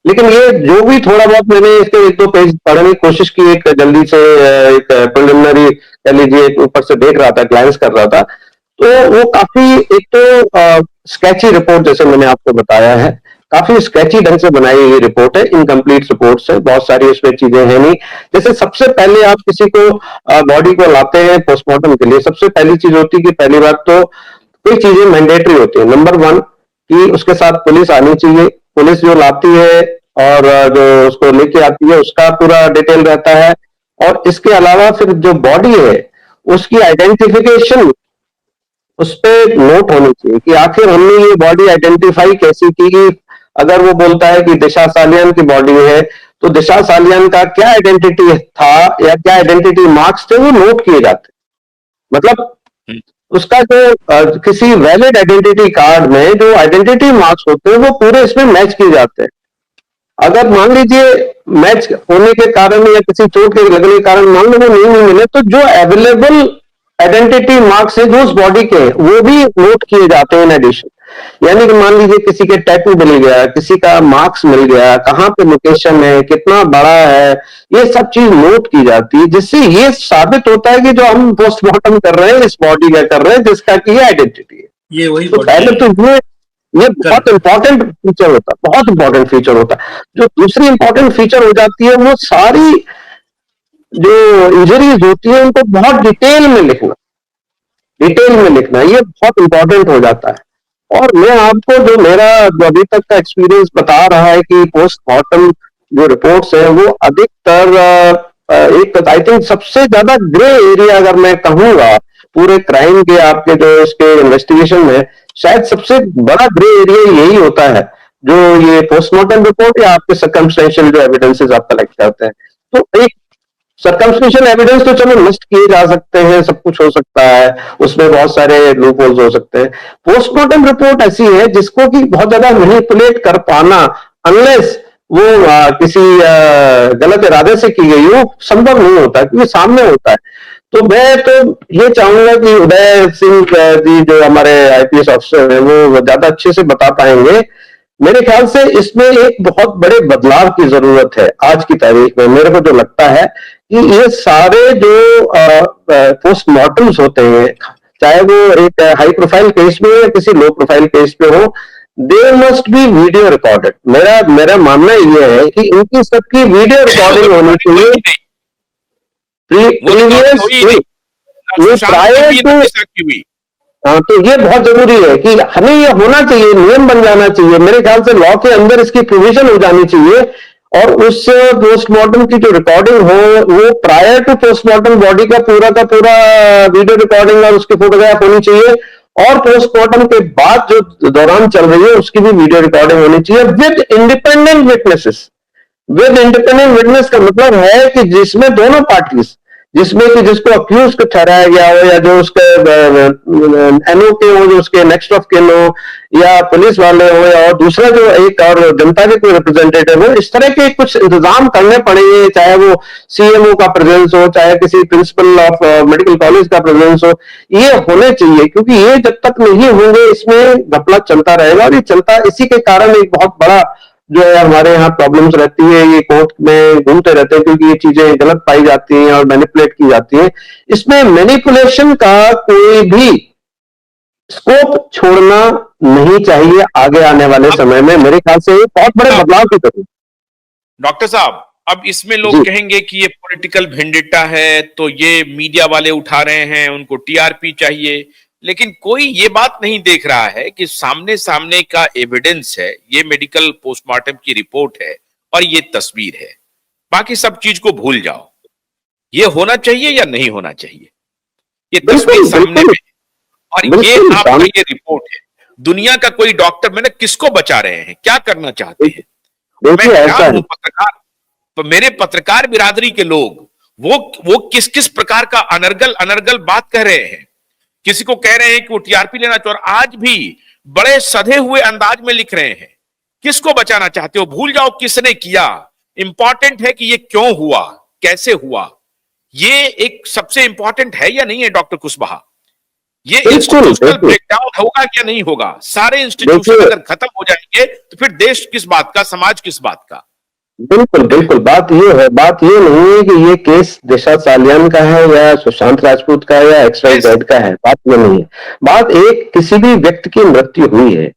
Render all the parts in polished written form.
लेकिन ये जो भी थोड़ा बहुत मैंने इसके एक दो पेज पढ़ने की कोशिश की, एक जल्दी से एक प्रिलिमिनरी कह लीजिए ऊपर से देख रहा था, ग्लांस कर रहा था, तो वो काफी एक तो स्केची रिपोर्ट जैसे मैंने आपको बताया है, काफी स्केची ढंग से बनाई हुई रिपोर्ट है, इनकम्प्लीट रिपोर्ट है, बहुत सारी उसमें चीजें हैं नहीं। जैसे सबसे पहले आप किसी को बॉडी को लाते हैं पोस्टमार्टम के लिए, सबसे पहली चीज होती है कि पहली बात तो कोई चीजें मैंडेटरी होती है। नंबर वन कि उसके साथ पुलिस आनी चाहिए, पुलिस जो लाती है और जो उसको लेके आती है उसका पूरा डिटेल रहता है। और इसके अलावा फिर जो बॉडी है उसकी आइडेंटिफिकेशन उस पर नोट होनी चाहिए कि आखिर हमने ये बॉडी आइडेंटिफाई कैसी की। अगर वो बोलता है कि दिशा सालियान की बॉडी है, तो दिशा सालियान का क्या आइडेंटिटी था या क्या आइडेंटिटी मार्क्स थे वो नोट किए जाते। मतलब उसका जो किसी वैलिड आइडेंटिटी कार्ड में जो आइडेंटिटी मार्क्स होते हैं वो पूरे इसमें मैच किए जाते हैं। अगर मान लीजिए मैच होने के कारण या किसी चोट के लगने के कारण मान लो वो नहीं मिले, तो जो अवेलेबल आइडेंटिटी मार्क्स है जो उस बॉडी के वो भी नोट किए जाते हैं इन एडिशन। यानी कि मान लीजिए किसी के टैटू मिल गया, किसी का मार्क्स मिल गया, कहाँ पे लोकेशन है, कितना बड़ा है, ये सब चीज नोट की जाती है, जिससे ये साबित होता है कि जो हम पोस्टमार्टम कर रहे हैं इस बॉडी का कर रहे हैं जिसका की आइडेंटिटी है। ये वही तो पहले तो ये बहुत इंपॉर्टेंट फीचर होता है, बहुत इंपॉर्टेंट फीचर होता है। जो दूसरी इंपॉर्टेंट फीचर हो जाती है वो सारी जो इंजरीज होती है उनको बहुत डिटेल में लिखना, डिटेल में लिखना ये बहुत इंपॉर्टेंट हो जाता है। और मैं आपको जो मेरा अभी तक का एक्सपीरियंस बता रहा है कि पोस्टमार्टम जो रिपोर्ट्स है वो अधिकतर एक आई थिंक सबसे ज्यादा ग्रे एरिया अगर मैं कहूंगा पूरे क्राइम के आपके जो इसके इन्वेस्टिगेशन में, शायद सबसे बड़ा ग्रे एरिया यही होता है जो ये पोस्टमार्टम रिपोर्ट या आपके सर्कमस्टेंशियल जो एविडेंसेस आप कलेक्ट करते हैं। तो एक सर्कमस्टेंशियल एविडेंस तो चलो नष्ट किए जा सकते हैं, सब कुछ हो सकता है, उसमें बहुत सारे लूप होल्स हो सकते हैं। पोस्टमार्टम रिपोर्ट ऐसी है जिसको कि बहुत ज्यादा मैनिपुलेट कर पाना, अनलेस वो किसी गलत इरादे से की गई हो, संभव नहीं होता क्योंकि सामने होता है। तो मैं तो ये चाहूंगा कि उदय सिंह जी जो हमारे आईपीएस ऑफिसर है वो ज्यादा अच्छे से बता पाएंगे। मेरे ख्याल से इसमें एक बहुत बड़े बदलाव की जरूरत है आज की तारीख में। मेरे को जो लगता है कि ये सारे जो पोस्टमार्टम्स होते हैं, चाहे वो एक हाई प्रोफाइल केस में या किसी लो प्रोफाइल केस पे हो, they must be video recorded. मेरा मेरा मानना ये है कि इनकी सबकी वीडियो रिकॉर्डिंग होनी चाहिए प्रायर टू। हाँ, तो ये बहुत जरूरी है कि हमें ये होना चाहिए, नियम बन जाना चाहिए। मेरे ख्याल से लॉ के अंदर इसकी प्रोविजन हो जानी चाहिए और उस पोस्टमार्टम की जो रिकॉर्डिंग हो वो प्रायर टू पोस्टमार्टम बॉडी का पूरा वीडियो रिकॉर्डिंग और उसकी फोटोग्राफ होनी चाहिए, और पोस्टमार्टम के बाद जो दौरान चल रही है उसकी भी वीडियो रिकॉर्डिंग होनी चाहिए with independent witnesses. With independent witness का मतलब है कि जिसमें दोनों पार्टीज, जिसमें कि जिसको अक्यूज को ठहराया गया हो या जो उसके एनओ के हो, जो उसके नेक्स्ट ऑफ किन हो, या पुलिस वाले हो, या और दूसरा जो एक और जनता के कोई रिप्रेजेंटेटिव हो, इस तरह के कुछ इंतजाम करने पड़ेंगे। चाहे वो सीएमओ का प्रेजेंस हो, चाहे किसी प्रिंसिपल ऑफ मेडिकल कॉलेज का प्रेजेंस हो, ये होने चाहिए। क्योंकि ये जब तक नहीं होंगे इसमें घपला चलता रहेगा, और ये चलता इसी के कारण एक बहुत बड़ा जो है हमारे यहाँ प्रॉब्लम्स रहती है, ये कोर्ट में घूमते रहते हैं क्योंकि ये चीजें गलत पाई जाती हैं और मैनिपुलेट की जाती है। इसमें मैनिपुलेशन का कोई भी स्कोप छोड़ना नहीं चाहिए आगे आने वाले समय में। मेरे ख्याल से बहुत बड़े बदलाव की जरूरत। डॉक्टर साहब, अब इसमें लोग कहेंगे कि ये पॉलिटिकल वेंडेटा है, तो ये मीडिया वाले उठा रहे हैं, उनको टीआरपी चाहिए। लेकिन कोई ये बात नहीं देख रहा है कि सामने सामने का एविडेंस है, ये मेडिकल पोस्टमार्टम की रिपोर्ट है और ये तस्वीर है। बाकी सब चीज को भूल जाओ। ये होना चाहिए या नहीं होना चाहिए? ये तस्वीर सामने में और ये आपका ये रिपोर्ट है। दुनिया का कोई डॉक्टर, मैंने किसको बचा रहे हैं, क्या करना चाहते हैं? मैं हैरान हूं पत्रकार, तो मेरे पत्रकार बिरादरी के लोग वो किस किस प्रकार का अनर्गल बात कह रहे हैं। किसी को कह रहे हैं कि वो टीआरपी लेना चाह, और आज भी बड़े सधे हुए अंदाज में लिख रहे हैं। किसको बचाना चाहते हो? भूल जाओ किसने किया, इंपॉर्टेंट है कि ये क्यों हुआ, कैसे हुआ। ये एक सबसे इंपॉर्टेंट है या नहीं है डॉक्टर कुशवाहा? ये बिल्कुल इंस्टीट्यूशनल देखिए, ब्रेकडाउन होगा क्या नहीं होगा? सारे इंस्टीट्यूशन देखिए अगर खत्म हो जाएंगे तो फिर देश किस बात का, समाज किस बात का? बिल्कुल, बिल्कुल। बात ये नहीं है कि ये केस दिशा सालियान का है या सुशांत राजपूत का है या एक्स वाई यस। जेड का है, बात ये नहीं है। बात एक किसी भी व्यक्ति की मृत्यु हुई है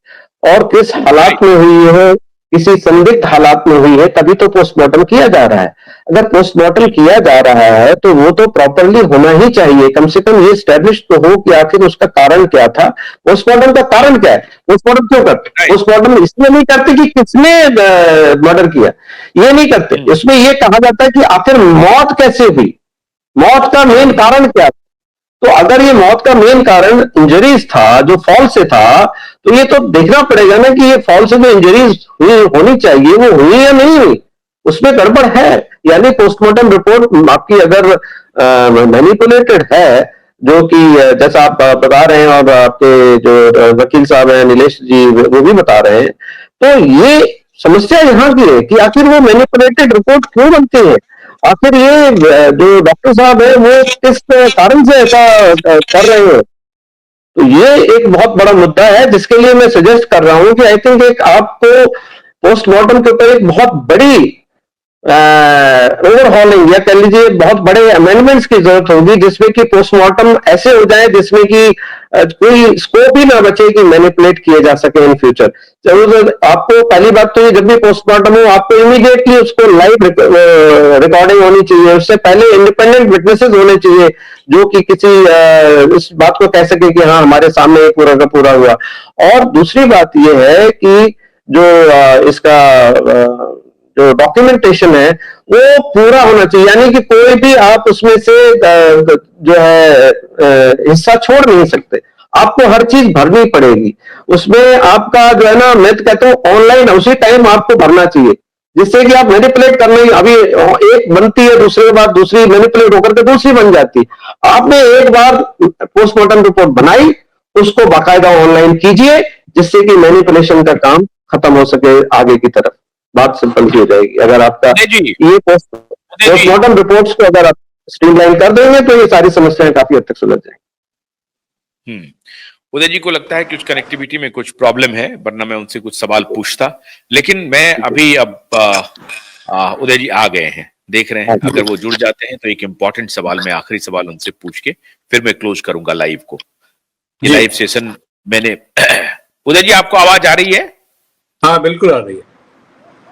और किस हालात राइट। में हुई है, किसी संदिग्ध हालात में हुई है, तभी तो पोस्टमार्टम किया जा रहा है। अगर पोस्टमार्टम किया जा रहा है तो वो तो प्रॉपरली होना ही चाहिए, कम से कम ये स्टैब्लिश तो हो कि आखिर उसका कारण क्या था। पोस्टमार्टम का कारण क्या है, पोस्टमार्टम क्यों करते? राइट। पोस्टमार्टम इसलिए नहीं करते कि किसने मर्डर किया, ये नहीं करते। हम्म। इसमें ये कहा जाता है कि आखिर मौत कैसे हुई, मौत का मेन कारण क्या था। तो अगर ये मौत का मेन कारण इंजरीज था, जो फॉल से था, तो ये तो देखना पड़ेगा ना कि ये फॉल से जो इंजरीज हुई होनी चाहिए वो हुई या नहीं हुई, उसमें गड़बड़ है। यानी पोस्टमार्टम रिपोर्ट आपकी अगर मैनिपुलेटेड है, जो कि जैसा आप बता रहे हैं और आपके जो वकील साहब हैं नीलेश जी वो भी बता रहे हैं, तो ये समस्या यहाँ की है कि आखिर वो मैनिपुलेटेड रिपोर्ट क्यों बनती है। आखिर ये जो डॉक्टर साहब है वो किस कारण से ऐसा कर रहे हैं। तो ये एक बहुत बड़ा मुद्दा है जिसके लिए मैं सजेस्ट कर रहा हूं कि आई थिंक एक आपको पोस्टमार्टम के ऊपर एक बहुत बड़ी ओवरहॉलिंग या कह लीजिए बहुत बड़े अमेंडमेंट्स की जरूरत होगी, जिसमें कि पोस्टमार्टम ऐसे हो जाए जिसमें कि कोई स्कोप ही ना बचे कि मैनिपुलेट किए जा सके इन फ्यूचर। जरूर आपको पहली बात तो ये जब भी पोस्टमार्टम हो आपको इमीडिएटली उसको लाइव रिकॉर्डिंग होनी चाहिए, उससे पहले इंडिपेंडेंट विटनेसेस होने चाहिए जो कि किसी इस बात को कह सके कि हाँ हमारे सामने ये पूरा का पूरा हुआ। और दूसरी बात यह है कि जो इसका जो डॉक्यूमेंटेशन है वो पूरा होना चाहिए, यानी कि कोई भी आप उसमें से जो है हिस्सा छोड़ नहीं सकते, आपको हर चीज भरनी पड़ेगी उसमें। आपका जो है ना, मैं तो कहता हूं ऑनलाइन उसी टाइम आपको भरना चाहिए, जिससे कि आप मैनिपुलेट करने, अभी एक बनती है दूसरे के बाद दूसरी मैनिपुलेट होकर के दूसरी बन जाती है। आपने एक बार पोस्टमार्टम रिपोर्ट बनाई, उसको बाकायदा ऑनलाइन कीजिए जिससे कि मैनिपुलेशन का काम खत्म हो सके आगे की तरफ, बात सिंपल सी हो जाएगी। अगर आपका उदय जी। ये उदय जी। पोस्टमार्टम रिपोर्ट्स को अगर आप स्ट्रीमलाइन कर देंगे तो ये सारी समस्याएं काफी हद तक सुलझ जाएंगी। उदय जी को लगता है कि उस कनेक्टिविटी में कुछ प्रॉब्लम है, वरना मैं उनसे कुछ सवाल पूछता, लेकिन मैं अभी अब उदय जी आ गए हैं, देख रहे हैं। अगर वो जुड़ जाते हैं तो एक इंपॉर्टेंट सवाल, मैं आखिरी सवाल उनसे पूछ के फिर मैं क्लोज करूंगा लाइव को। ये लाइव सेशन मैंने उदय जी आपको आवाज आ रही है? हाँ बिल्कुल आ रही है।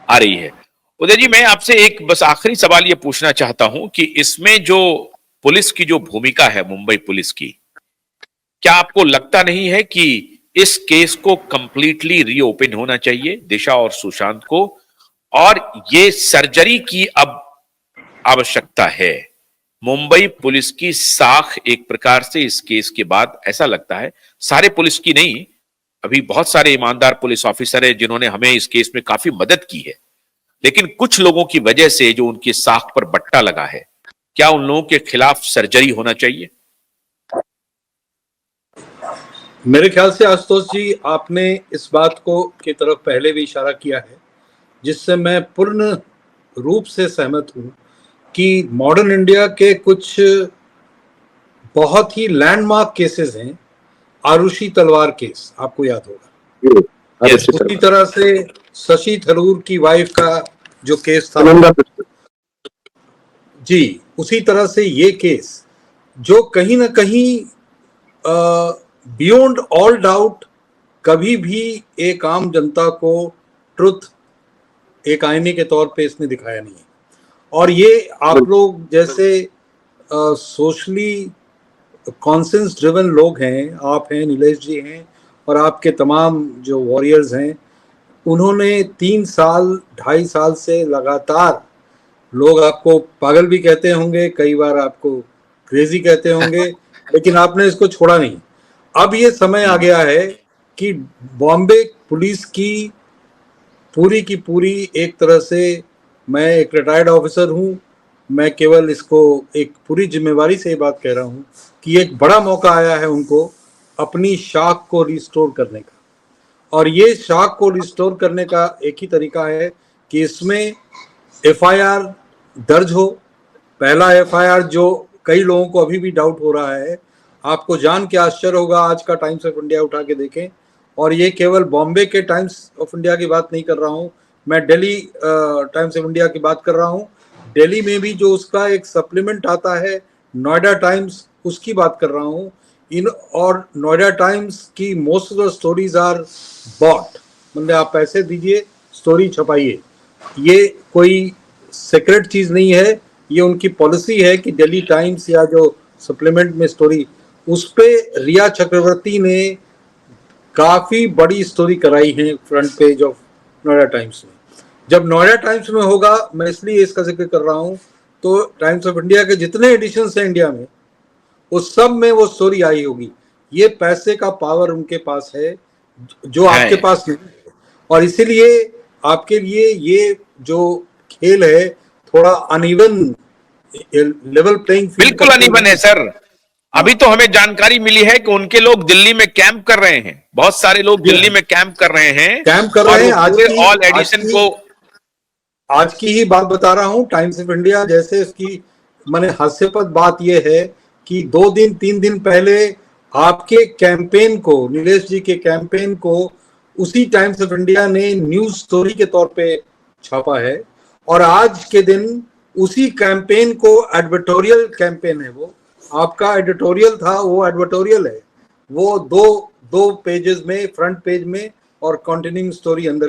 आ रही है। उदय जी मैं आपसे एक बस आखिरी सवाल ये पूछना चाहता हूं कि इसमें जो पुलिस की जो भूमिका है, मुंबई पुलिस की, क्या आपको लगता नहीं है कि इस केस को कंप्लीटली रीओपन होना चाहिए, दिशा और सुशांत को, और ये सर्जरी की अब आवश्यकता है? मुंबई पुलिस की साख एक प्रकार से इस केस के बाद ऐसा लगता है, सारे पुलिस की नहीं, अभी बहुत सारे ईमानदार पुलिस ऑफिसर है जिन्होंने हमें इस केस में काफी मदद की है, लेकिन कुछ लोगों की वजह से जो उनकी साख पर बट्टा लगा है, क्या उन लोगों के खिलाफ सर्जरी होना चाहिए? मेरे ख्याल से आशुतोष जी आपने इस बात को की तरफ पहले भी इशारा किया है, जिससे मैं पूर्ण रूप से सहमत हूं कि मॉडर्न इंडिया के कुछ बहुत ही लैंडमार्क केसेस हैं। आरुषि तलवार केस आपको याद होगा। Yes. उसी तरह से शशि थरूर की वाइफ का जो केस था जी, उसी तरह से ये केस जो कहीं ना कहीं बियॉन्ड ऑल डाउट कभी भी एक आम जनता को ट्रुथ एक आईने के तौर पे इसने दिखाया नहीं है। और ये आप लोग जैसे सोशली कॉन्सेंस ड्रिवन लोग हैं, आप हैं, नीलेश जी हैं, और आपके तमाम जो वॉरियर्स हैं, उन्होंने 3 साल 2.5 साल से लगातार, लोग आपको पागल भी कहते होंगे, कई बार आपको क्रेजी कहते होंगे, लेकिन आपने इसको छोड़ा नहीं। अब ये समय आ गया है कि बॉम्बे पुलिस की पूरी एक तरह से, मैं एक रिटायर्ड ऑफिसर हूं, मैं केवल इसको एक पूरी जिम्मेवारी से ये बात कह रहा हूं कि एक बड़ा मौका आया है उनको अपनी शाख को रिस्टोर करने का। और ये शाख को रिस्टोर करने का एक ही तरीका है कि इसमें एफआईआर दर्ज हो। पहला एफआईआर जो कई लोगों को अभी भी डाउट हो रहा है, आपको जान के आश्चर्य होगा, आज का टाइम्स ऑफ इंडिया उठा के देखें, और ये केवल बॉम्बे के टाइम्स ऑफ इंडिया की बात नहीं कर रहा हूँ, मैं दिल्ली टाइम्स ऑफ इंडिया की बात कर रहा हूँ। दिल्ली में भी जो उसका एक सप्लीमेंट आता है नोएडा टाइम्स, उसकी बात कर रहा हूँ। और नोएडा टाइम्स की most of the stories are bot, मतलब आप पैसे दीजिए स्टोरी छपाइए। ये कोई सीक्रेट चीज नहीं है, ये उनकी पॉलिसी है कि दिल्ली टाइम्स या जो सप्लीमेंट में स्टोरी, उस पे रिया चक्रवर्ती ने काफी बड़ी स्टोरी कराई है front page of Noida times में। जब नोएडा टाइम्स में होगा, मैं इसलिए इसका जिक्र कर रहा हूँ, तो टाइम्स ऑफ इंडिया के जितने एडिशन हैं इंडिया में, उस सब में वो स्टोरी आई होगी। ये पैसे का पावर उनके पास है जो आपके पास नहीं है, और इसीलिए आपके लिए ये जो खेल है थोड़ा अनइवन लेवल प्लेइंग फील्ड, बिल्कुल अनइवन है सर। अभी तो हमें जानकारी मिली है कि उनके लोग दिल्ली में कैंप कर रहे हैं, बहुत सारे लोग दिल्ली में कैंप कर रहे हैं, कैंप कर रहे हैं। ऑल एडिशन को आज की ही बात बता रहा हूं, टाइम्स ऑफ इंडिया जैसे इसकी माने हास्यास्पद बात यह है कि 2 दिन 3 दिन पहले आपके कैंपेन को, नीलेश जी के कैंपेन को, उसी टाइम्स ऑफ इंडिया ने न्यूज स्टोरी के तौर पे छापा है, और आज के दिन उसी कैंपेन को एडवर्टोरियल कैंपेन है, वो आपका एडिटोरियल था, वो एडवर्टोरियल है, वो दो पेजेस में, फ्रंट पेज में और कंटिन्यूइंग स्टोरी अंदर